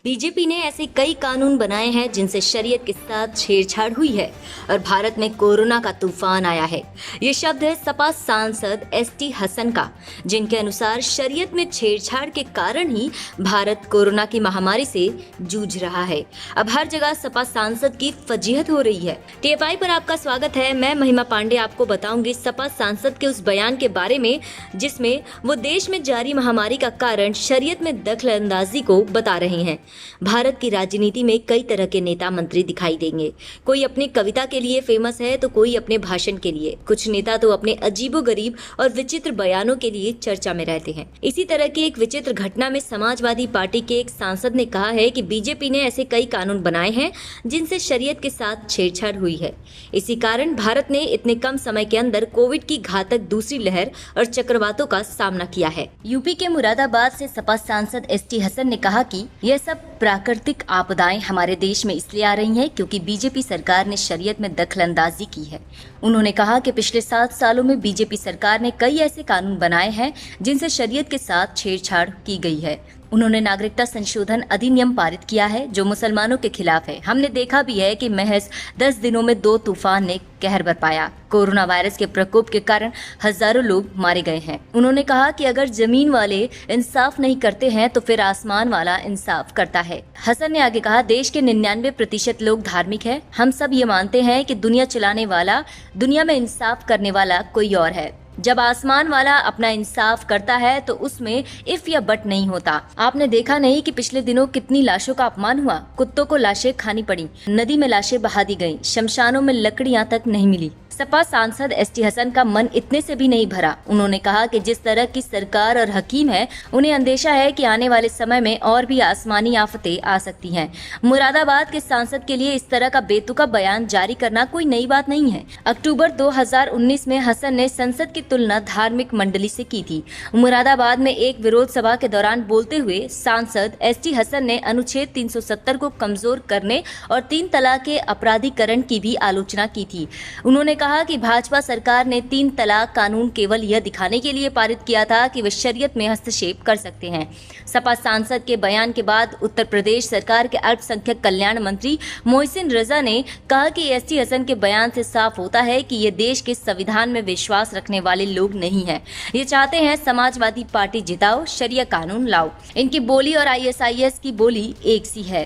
BJP ने ऐसे कई कानून बनाए हैं जिनसे शरीयत के साथ छेड़छाड़ हुई है और भारत में कोरोना का तूफान आया है। ये शब्द है सपा सांसद एसटी हसन का, जिनके अनुसार शरीयत में छेड़छाड़ के कारण ही भारत कोरोना की महामारी से जूझ रहा है। अब हर जगह सपा सांसद की फजीहत हो रही है। टीएफआई पर आपका स्वागत है। मैं महिमा पांडे आपको बताऊंगी सपा सांसद के उस बयान के बारे में जिसमें वो देश में जारी महामारी का कारण शरीयत में दखलंदाजी को बता रहे हैं। भारत की राजनीति में कई तरह के नेता मंत्री दिखाई देंगे। कोई अपनी कविता के लिए फेमस है तो कोई अपने भाषण के लिए। कुछ नेता तो अपने अजीबोगरीब और विचित्र बयानों के लिए चर्चा में रहते हैं। इसी तरह की एक विचित्र घटना में समाजवादी पार्टी के एक सांसद ने कहा है कि बीजेपी ने ऐसे कई कानून बनाए हैं जिनसे शरीयत के साथ छेड़छाड़ हुई है। इसी कारण भारत ने इतने कम समय के अंदर कोविड की घातक दूसरी लहर और चक्रवातों का सामना किया है। यूपी के मुरादाबाद से सपा सांसद एसटी हसन ने कहा कि यह सब प्राकृतिक आपदाएं हमारे देश में इसलिए आ रही हैं क्योंकि बीजेपी सरकार ने शरीयत में दखलंदाजी की है। उन्होंने कहा कि पिछले 7 सालों में बीजेपी सरकार ने कई ऐसे कानून बनाए हैं जिनसे शरीयत के साथ छेड़छाड़ की गई है। उन्होंने नागरिकता संशोधन अधिनियम पारित किया है जो मुसलमानों के खिलाफ है। हमने देखा भी है कि महज 10 दिनों में 2 तूफान ने कहर बरपाया। कोरोना वायरस के प्रकोप के कारण हजारों लोग मारे गए हैं। उन्होंने कहा कि अगर जमीन वाले इंसाफ नहीं करते हैं तो फिर आसमान वाला इंसाफ करता है। हसन ने आगे कहा, देश के 99% लोग धार्मिक है। हम सब ये मानते हैं कि दुनिया चलाने वाला, दुनिया में इंसाफ करने वाला कोई और है। जब आसमान वाला अपना इंसाफ करता है तो उसमें इफ या बट नहीं होता। आपने देखा नहीं कि पिछले दिनों कितनी लाशों का अपमान हुआ। कुत्तों को लाशें खानी पड़ी, नदी में लाशें बहा दी गईं, शमशानों में लकड़ियां तक नहीं मिली। सपा सांसद एसटी हसन का मन इतने से भी नहीं भरा। उन्होंने कहा कि जिस तरह की सरकार और हकीम है, उन्हें अंदेशा है कि आने वाले समय में और भी आसमानी आफतें आ सकती हैं। मुरादाबाद के सांसद के लिए इस तरह का बेतुका बयान जारी करना कोई नई बात नहीं है। अक्टूबर 2019 में हसन ने संसद की तुलना धार्मिक मंडली से की थी। मुरादाबाद में एक विरोध सभा के दौरान बोलते हुए सांसद एसटी हसन ने अनुच्छेद 370 को कमजोर करने और 3 तलाक के अपराधीकरण की भी आलोचना की थी। उन्होंने कहा कि भाजपा सरकार ने 3 तलाक कानून केवल यह दिखाने के लिए पारित किया था कि वे शरीयत में हस्तक्षेप कर सकते हैं। सपा सांसद के बयान के बाद उत्तर प्रदेश सरकार के अल्पसंख्यक कल्याण मंत्री मोहसिन रजा ने कहा कि एसटी हसन के बयान से साफ होता है कि ये देश के संविधान में विश्वास रखने वाले लोग नहीं हैं। ये चाहते हैं समाजवादी पार्टी जिताओ, शरिया कानून लाओ। इनकी बोली और आईएसआईएस की बोली एक सी है।